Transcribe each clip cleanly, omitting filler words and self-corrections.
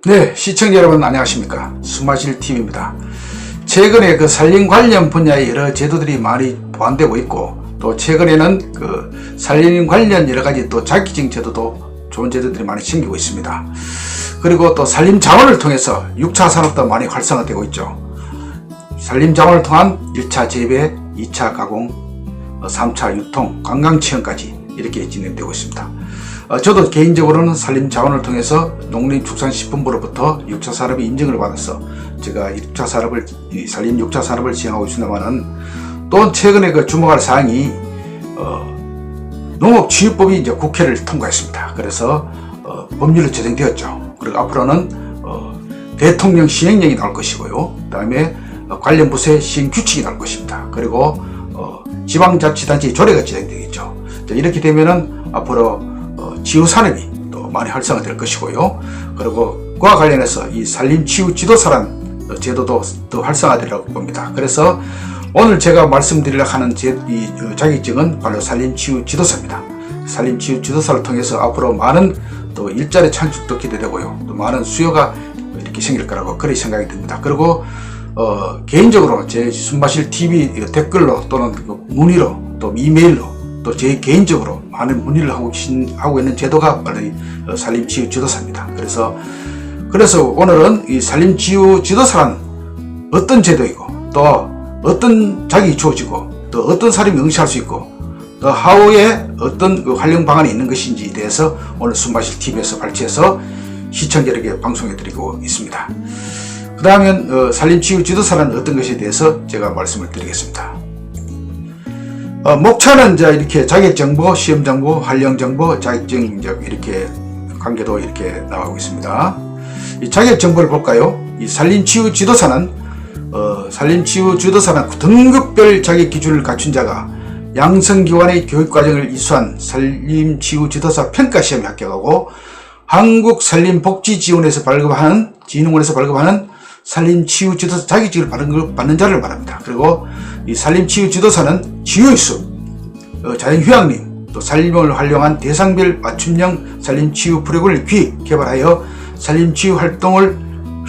네, 시청자 여러분 안녕하십니까. 숨마실TV입니다. 최근에 그 산림 관련 분야의 여러 제도들이 많이 보완되고 있고, 또 최근에는 그 산림 관련 여러 가지 또 자격증 제도도 좋은 제도들이 많이 생기고 있습니다. 그리고 또 산림 자원을 통해서 6차 산업도 많이 활성화되고 있죠. 산림 자원을 통한 1차 재배, 2차 가공, 3차 유통, 관광 체험까지 이렇게 진행되고 있습니다. 저도 개인적으로는 산림 자원을 통해서 농림축산식품부로부터 6차 산업의 인증을 받아서 제가 6차 산업을, 산림 6차 산업을 시행하고 있습니다만은, 또 최근에 그 주목할 사항이 농업취유법이 이제 국회를 통과했습니다. 그래서 법률로 제정되었죠. 그리고 앞으로는 대통령 시행령이 나올 것이고요. 그 다음에 관련 부서의 시행 규칙이 나올 것입니다. 그리고 지방자치단체의 조례가 제정되겠죠. 이렇게 되면은 앞으로 치유산업이 또 많이 활성화될 것이고요. 그리고 그와 관련해서 이 산림치유지도사란 제도도 더 활성화되리라고 봅니다. 그래서 오늘 제가 말씀드리려고 하는 이 자격증은 바로 산림치유지도사입니다. 산림치유지도사를 통해서 앞으로 많은 또 일자리 창출도 기대되고요. 또 많은 수요가 이렇게 생길 거라고 그렇게 생각이 듭니다. 그리고 개인적으로 제 숨마실TV 댓글로 또는 문의로 또 이메일로 또 제 개인적으로 많은 문의를 하고 있는 제도가 바로 이 산림치유지도사입니다. 그래서 오늘은 이 산림치유지도사란 어떤 제도이고, 또 어떤 자격이 주어지고, 또 어떤 사람이 응시할 수 있고, 또 하후에 어떤 그 활용 방안이 있는 것인지에 대해서 오늘 숨마실TV에서 발췌해서 시청자에게 방송해드리고 있습니다. 그 다음에 산림치유지도사란 어떤 것에 대해서 제가 말씀을 드리겠습니다. 목차는 이제 이렇게 자격정보, 시험정보, 활용정보, 자격증 이렇게 관계도 이렇게 나오고 있습니다. 이 자격정보를 볼까요? 이 산림치유지도사는 등급별 자격 기준을 갖춘 자가 양성기관의 교육과정을 이수한 산림치유지도사 평가시험에 합격하고 한국산림복지지원원에서 발급하는 산림치유지도사 자격증을 받는 자를 말합니다. 그리고 이 산림치유지도사는 치유의수, 자연휴양림, 또 산림을 활용한 대상별 맞춤형 산림치유 프로그램을 개발하여 산림치유 활동을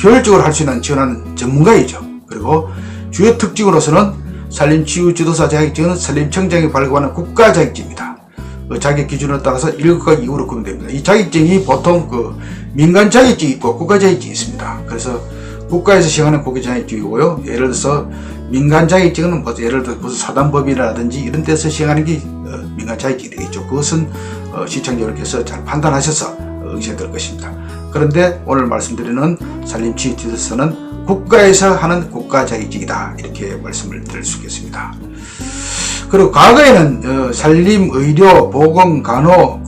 효율적으로 할 수 있는 지원하는 전문가이죠. 그리고 주요 특징으로서는 산림치유지도사 자격증은 산림청장이 발급하는 국가자격증입니다. 자격 기준에 따라서 1급과 2급으로 구분됩니다. 이 자격증이 보통 민간 자격증이 있고 국가 자격증이 있습니다. 그래서 국가에서 시행하는 국가 자격증이고요. 예를 들어서 민간 자격증은 예를 들어 무슨 사단법이라든지 이런 데서 시행하는 게 민간 자격증이 되겠죠. 그것은 시청자분께서 잘 판단하셔서 응시해야 될 것입니다. 그런데 오늘 말씀드리는 산림치유지도사는 국가에서 하는 국가 자격증이다, 이렇게 말씀을 드릴 수 있겠습니다. 그리고 과거에는 산림, 의료, 보건, 간호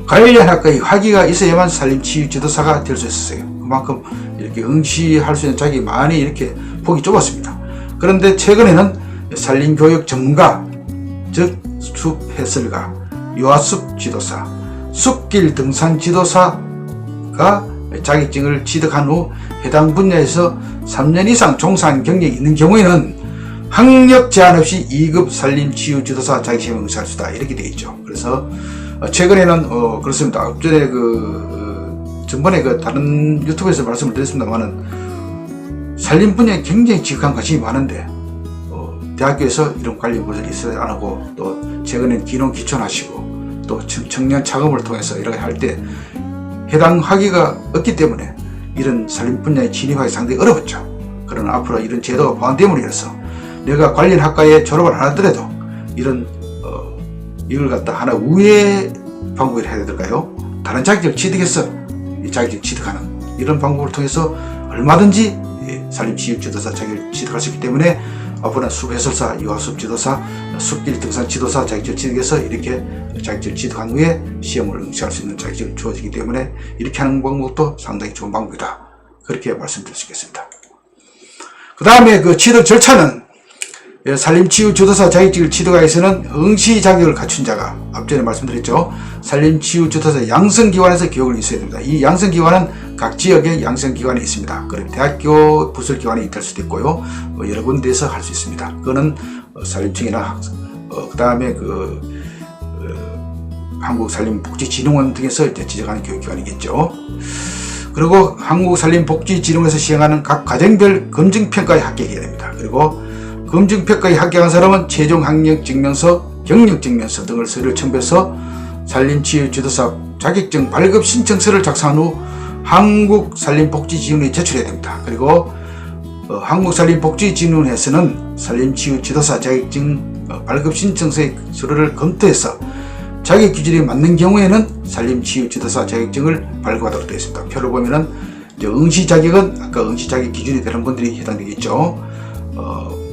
관련 학과의 학위가 있어야만 산림치유지도사가 될 수 있었어요. 그만큼 이렇게 응시할 수 있는 자격이 많이 이렇게 폭이 좁았습니다. 그런데 최근에는 산림교육 전문가, 즉 숲해설가, 유아숲 지도사, 숲길 등산 지도사가 자격증을 취득한 후 해당 분야에서 3년 이상 종사한 경력이 있는 경우에는 학력 제한 없이 2급 산림치유지도사 자격시험에 응시할 수 있다, 이렇게 되어 있죠. 그래서 최근에는 그렇습니다. 전번에 다른 유튜브에서 말씀을 드렸습니다만은 산림 분야에 굉장히 지극한 관심이 많은데 대학교에서 이런 관련 부서를 있어야 안 하고, 또 최근엔 기농 기촌하시고 또 청년 차검을 통해서 이렇게 할 때 해당 학위가 없기 때문에 이런 산림 분야에 진입하기 상당히 어렵죠. 그러나 앞으로 이런 제도가 보완됨으로 인해서 내가 관련 학과에 졸업을 안 하더라도 이걸 갖다 하나 우회 방법을 해야 될까요? 다른 자격증을 취득해서 이 자격증 취득하는 이런 방법을 통해서 얼마든지 산림치유지도사 자격을 취득할 수 있기 때문에 앞으로는 숲해설사, 유아숲 지도사, 숲길 등산 지도사 자격증을 취득해서 이렇게 자격증을 취득한 후에 시험을 응시할 수 있는 자격증이 주어지기 때문에 이렇게 하는 방법도 상당히 좋은 방법이다, 그렇게 말씀드릴 수 있겠습니다. 그 다음에 취득 절차는 산림치유지도사 자격증을 취득하기 위해서는 응시 자격을 갖춘 자가 앞전에 말씀드렸죠. 산림치유지도사 양성기관에서 교육을 이수해야 됩니다. 이 양성기관은 각 지역에 양성기관이 있습니다. 그리고 대학교 부설기관이 될 수도 있고요. 여러 군데에서 할 수 있습니다. 그거는 산림청이나 그 다음에 한국산림복지진흥원 등에서 지정하는 교육기관이겠죠. 그리고 한국산림복지진흥원에서 시행하는 각 과정별 검증평가에 합격해야 됩니다. 그리고 검증평가에 합격한 사람은 최종 학력증명서, 경력증명서 등을 서류를 첨부해서 산림치유지도사 자격증 발급 신청서를 작성한 후 한국산림복지진흥원에 제출해야 됩니다. 그리고 한국산림복지진흥원에서는 산림치유지도사 자격증 발급 신청서의 서류를 검토해서 자격 기준에 맞는 경우에는 산림치유지도사 자격증을 발급하도록 되어 있습니다. 표를 보면은 응시 자격은 아까 응시 자격 기준이 되는 분들이 해당되겠죠.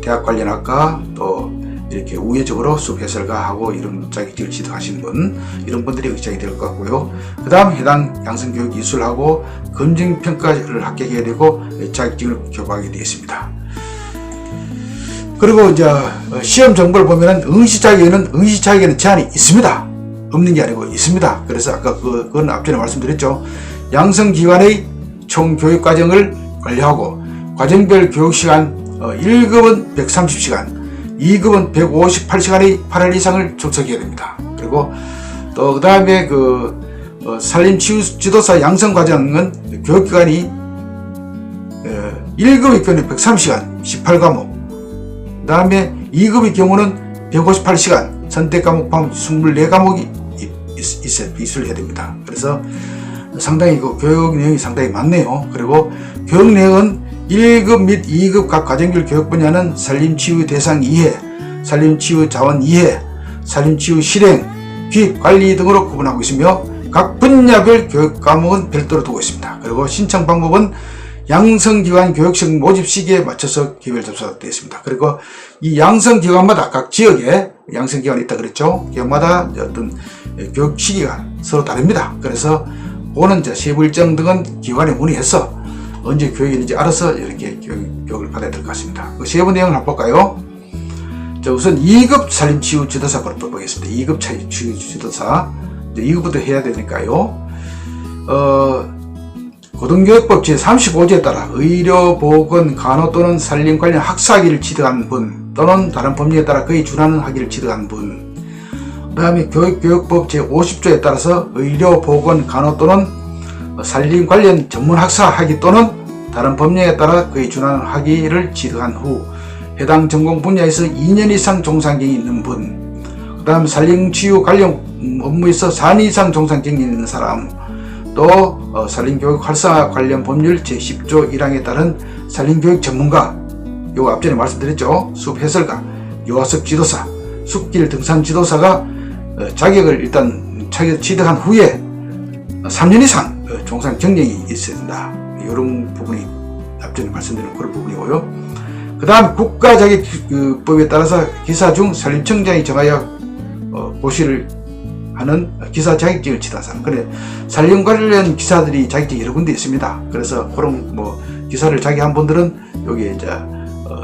대학 관련 학과 또 이렇게 우회적으로 숲해설가하고 이런 자격증을 취득하신 분, 이런 분들이 의장이 될 것 같고요. 그 다음 해당 양성교육 이수하고 검증평가를 합격해야 되고 자격증을 교부하게 되겠습니다. 그리고 이제 시험 정보를 보면은 응시 자격에는 제한이 있습니다. 없는 게 아니고 있습니다. 그래서 아까 그건 앞전에 말씀드렸죠. 양성기관의 총 교육과정을 관리하고 과정별 교육시간 1급은 130시간, 2급은 158시간의 8일 이상을 출석해야 됩니다. 그리고 또 그 다음에 산림치유지도사 양성과정은 교육기간이 1급의 경우는 130시간 18과목, 그 다음에 2급의 경우는 158시간 선택과목 포함 24과목이 이수를 해야 됩니다. 그래서 상당히 교육 내용이 상당히 많네요. 그리고 교육 내용은 1급 및 2급 각 과정별 교육 분야는 산림치유 대상 이해, 산림치유 자원 이해, 산림치유 실행, 기획 관리 등으로 구분하고 있으며 각 분야별 교육 과목은 별도로 두고 있습니다. 그리고 신청 방법은 양성기관 교육생 모집 시기에 맞춰서 개별 접수가 되어 있습니다. 그리고 이 양성기관마다 각 지역에 양성기관이 있다 그랬죠. 기관마다 어떤 교육 시기가 서로 다릅니다. 그래서 그거는 세부 일정 등은 기관에 문의해서 언제 교육이 있는지 알아서 이렇게 교육을 받아야 될 것 같습니다. 그 세부 내용을 한번 볼까요? 자, 우선 2급 산림치유지도사부터 보겠습니다. 2급 치유지도사 2급부터 해야 되니까요. 고등교육법 제35조에 따라 의료, 보건, 간호 또는 산림 관련 학사학위를 취득한 분 또는 다른 법령에 따라 그에 준하는 학위를 취득한 분, 그 다음에 교육법 제50조에 따라서 의료, 보건, 간호 또는 산림 관련 전문 학사 학위 또는 다른 법령에 따라 그에 준하는 학위를 취득한 후 해당 전공 분야에서 2년 이상 종사경이 있는 분, 그 다음 산림치유 관련 업무에서 4년 이상 종사경이 있는 사람, 또 산림교육 활성화 관련 법률 제10조 1항에 따른 산림교육 전문가, 요거 앞전에 말씀드렸죠. 숲해설가, 요하습 지도사, 숲길 등산 지도사가 자격을 일단 취득한 후에 3년 이상 종사 경력이 있어야 된다. 이런 부분이 앞전에 말씀드린 그런 부분이고요. 그 다음 국가자격법에 따라서 기사 중 산림청장이 정하여 고시를 하는 기사 자격증을 취득한 사람. 그래, 산림 관련 기사들이 자격증이 여러 군데 있습니다. 그래서 그런 기사를 자격한 분들은 여기 이제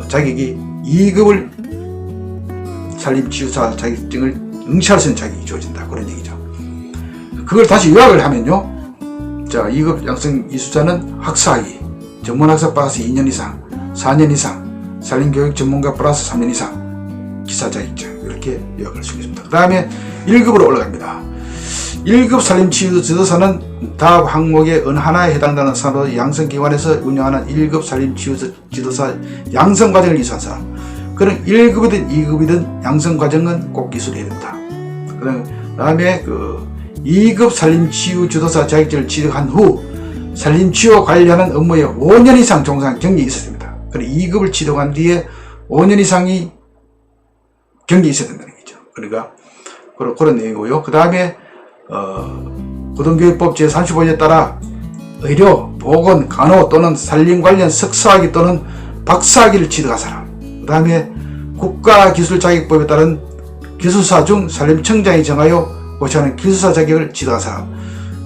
자격이 2급을 산림치유사 자격증을 응시할 수 있는 자격이 주어진다. 그런 얘기죠. 그걸 다시 요약을 하면요. 자, 2급 양성 이수자는 학사학위, 전문학사 플러스 2년 이상, 4년 이상, 산림교육 전문가 플러스 3년 이상, 기사 자격증. 이렇게 요약할 수 있습니다. 그 다음에 1급으로 올라갑니다. 1급 산림치유지도사는 다음 항목의 어느 하나에 해당되는 산업 양성기관에서 운영하는 1급 산림치유지도사 양성과정을 이수한 사람. 그런 1급이든 2급이든 양성과정은 꼭 기술해야 됩니다. 그 다음에 2급 산림치유지도사 자격증을 취득한 후 산림치유와 관련하는 업무에 5년 이상 종사한 경력이 있어야 됩니다. 그리고 2급을 취득한 뒤에 5년 이상이 경력이 있어야 된다는 얘기죠. 그러니까 그런 내용이고요. 그 다음에 고등교육법 제35조에 따라 의료, 보건, 간호 또는 산림 관련 석사학위 또는 박사학위를 취득한 사람, 그 다음에 국가기술자격법에 따른 기술사 중 산림청장이 정하여 고시하는 기술사 자격을 취득한 사람,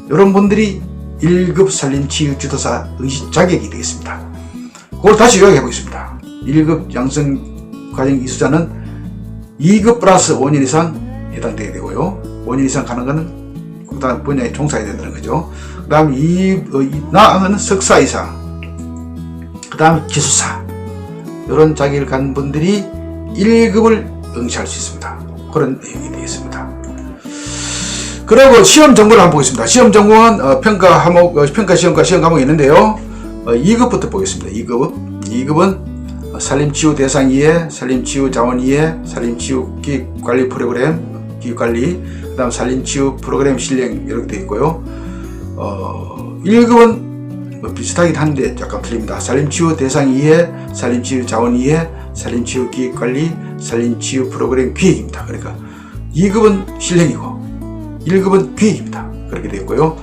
이런 분들이 1급 산림치유지도사 응시 자격이 되겠습니다. 그걸 다시 요약해 보겠습니다. 1급 양성과정 이수자는 2급 플러스 5년 이상 해당되게 되고요. 5년 이상 가는 것은 그 다음 분야에 종사해야 된다는 거죠. 그 다음 나아가는 석사 이상, 그 다음 기술사, 이런 자격을 가진 분들이 1급을 응시할 수 있습니다. 그런 내용이 되겠습니다. 그리고 시험 정보를 한번 보겠습니다. 시험 전공은 평가 시험과 시험 과목이 있는데요. 2급부터 보겠습니다. 2급은 산림치유 대상 이해, 산림치유 자원 이해, 산림치유 기획관리 프로그램, 기획관리, 그 다음 산림치유 프로그램 실행 이렇게 되어 있고요. 1급은 비슷하긴 한데 약간 틀립니다. 산림치유 대상 이해, 산림치유 자원 이해, 산림치유 기획관리, 산림치유 프로그램 기획입니다. 그러니까 2급은 실행이고 1급은 기획입니다. 그렇게 되어 있고요.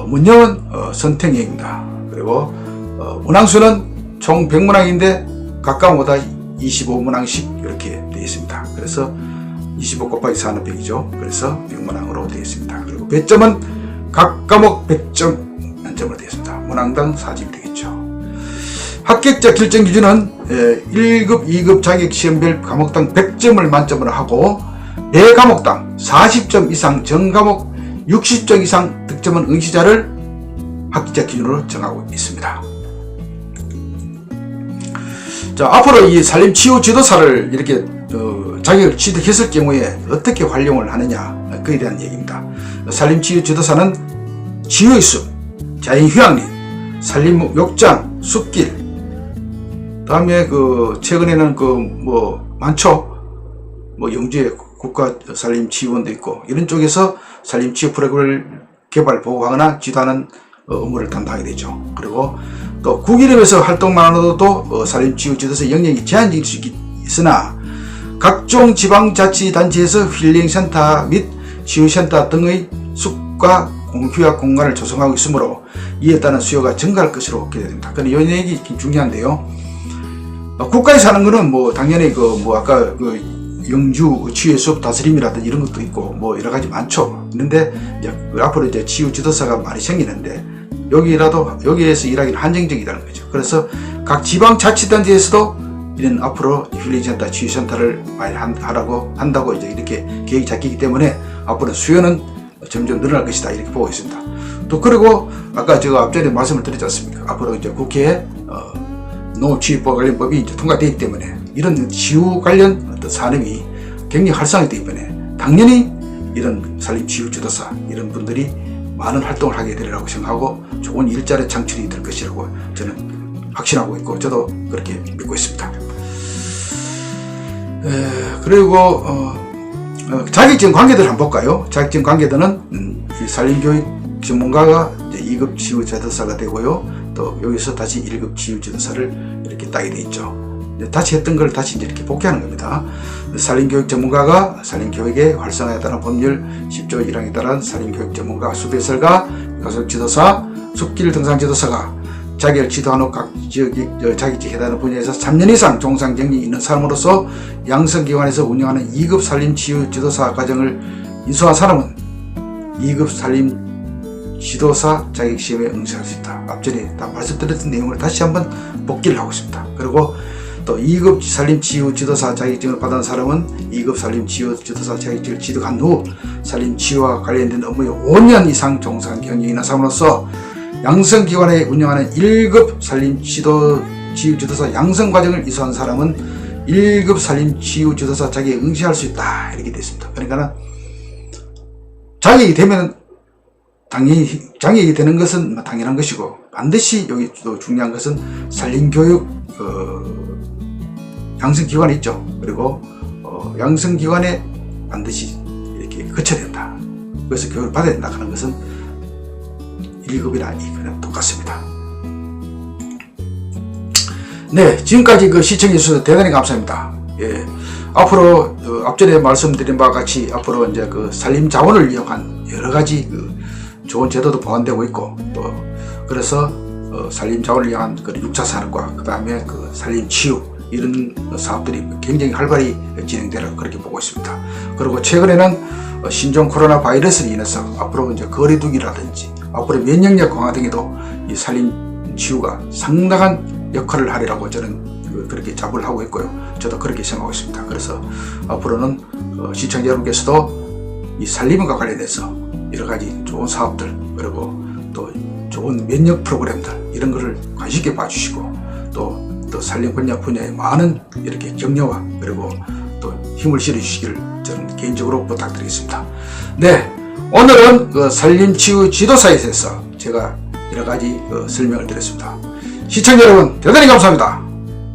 문형은 선택형입니다. 그리고 문항수는 총 100문항인데 각 과목마다 25문항씩 이렇게 되어 있습니다. 그래서 25 곱하기 4는 100이죠. 그래서 100문항으로 되어 있습니다. 그리고 배점은 각 과목 100점 만점으로 되어 있습니다. 문항당 4점이 되겠죠. 합격자 결정 기준은 1급, 2급 자격시험별 과목당 100점을 만점으로 하고 매 과목당 40점 이상, 전 과목 60점 이상 득점한 응시자를 합격자 기준으로 정하고 있습니다. 자, 앞으로 이 산림치유 지도사를 이렇게 자격을 취득했을 경우에 어떻게 활용을 하느냐, 그에 대한 얘기입니다. 산림치유 지도사는 치유의 숲, 자연휴양림, 산림욕장, 숲길, 다음에 최근에는 많죠. 영주에 국가산림치유원도 있고 이런 쪽에서 산림치유 프로그램을 개발, 보호하거나 지도하는 업무를 담당하게 되죠. 그리고 또 국이름에서 활동만으로도 산림치유 지도사 영역이 제한적일 수 있으나 각종 지방자치단체에서 힐링센터 및 치유센터 등의 숲과 공휴학 공간을 조성하고 있으므로 이에 따른 수요가 증가할 것으로 기대됩니다. 근데 이 얘기 중요한데요. 국가에서 하는 거는 당연히 아까 영주 치유의 숲 다스림이라든지 이런 것도 있고 여러 가지 많죠. 있는데 앞으로 이제 치유 지도사가 많이 생기는데 여기에서 일하기는 한정적이라는 거죠. 그래서 각 지방자치단체에서도 이런 앞으로 힐링센터, 치유센터를 많이 한다고 이제 이렇게 계획이 잡히기 때문에 앞으로 수요는 점점 늘어날 것이다 이렇게 보고 있습니다. 또 그리고 아까 제가 앞전에 말씀을 드렸지 않습니까? 앞으로 이제 국회에 농업치유법 관련법이 이제 통과되기 때문에 이런 치유 관련 어떤 산업이 굉장히 활성화되기 때문에 당연히 이런 산림치유 지도사 이런 분들이 많은 활동을 하게 되리라고 생각하고 좋은 일자리 창출이 될 것이라고 저는 확신하고 있고 저도 그렇게 믿고 있습니다. 그리고 자격증 관계들 한번 볼까요? 자격증 관계들은 산림교육 전문가가 이제 2급 치유지도사가 되고요. 또 여기서 다시 1급 치유지도사를 이렇게 따게 돼 있죠. 다시 했던 걸 다시 이제 이렇게 복귀하는 겁니다. 산림교육 전문가가 산림교육의 활성화에 따른 법률 10조 1항에 따른 산림교육 전문가, 숲해설가, 가설지도사, 숲길 등산지도사가 자기를 지도한 후 각 지역이 자격증 해당하는 분야에서 3년 이상 종상 경력이 있는 사람으로서 양성기관에서 운영하는 2급 산림치유지도사 과정을 이수한 사람은 2급 산림지도사 자격시험에 응시할 수 있다. 앞전에 다 말씀드렸던 내용을 다시 한번 복기를 하고 있습니다. 그리고 또 2급 산림치유지도사 자격증을 받은 사람은 2급 산림치유지도사 자격증을 취득한 후 산림치유와 관련된 업무에 5년 이상 종사한 경력이 있는 사람으로서 양성기관에 운영하는 1급 산림치유지도사 양성과정을 이수한 사람은 1급 산림치유지도사 자격에 응시할 수 있다 이렇게 되어 있습니다. 그러니까 자격이 되면 당연히 자격이 되는 것은 당연한 것이고 반드시 여기 또 중요한 것은 산림교육 양성기관이 있죠. 그리고 양성기관에 반드시 이렇게 거쳐야 된다. 그래서 교육을 받아야 된다 하는 것은 1급이나 2급이나 똑같습니다. 네, 지금까지 시청해 주셔서 대단히 감사합니다. 예, 앞으로 앞전에 말씀드린 바와 같이 앞으로 이제 산림자원을 이용한 여러 가지 좋은 제도도 보완되고 있고 또 그래서 산림자원을 이용한 6차 산업과 그 다음에 산림치유 이런 사업들이 굉장히 활발히 진행되라고 그렇게 보고 있습니다. 그리고 최근에는 신종 코로나 바이러스로 인해서 앞으로 이제 거리두기라든지 앞으로 면역력 강화 등에도 이 산림치유가 상당한 역할을 하리라고 저는 그렇게 자부를 하고 있고요. 저도 그렇게 생각하고 있습니다. 그래서 앞으로는 시청자 여러분께서도 이 산림과 관련해서 여러 가지 좋은 사업들 그리고 또 좋은 면역 프로그램들 이런 거를 관심 있게 봐주시고 또 산림 분야에 많은 이렇게 격려와 그리고 또 힘을 실어주시기를 저는 개인적으로 부탁드리겠습니다. 네, 오늘은 그 산림치유 지도사에 대해서 제가 여러가지 설명을 드렸습니다. 시청자 여러분 대단히 감사합니다.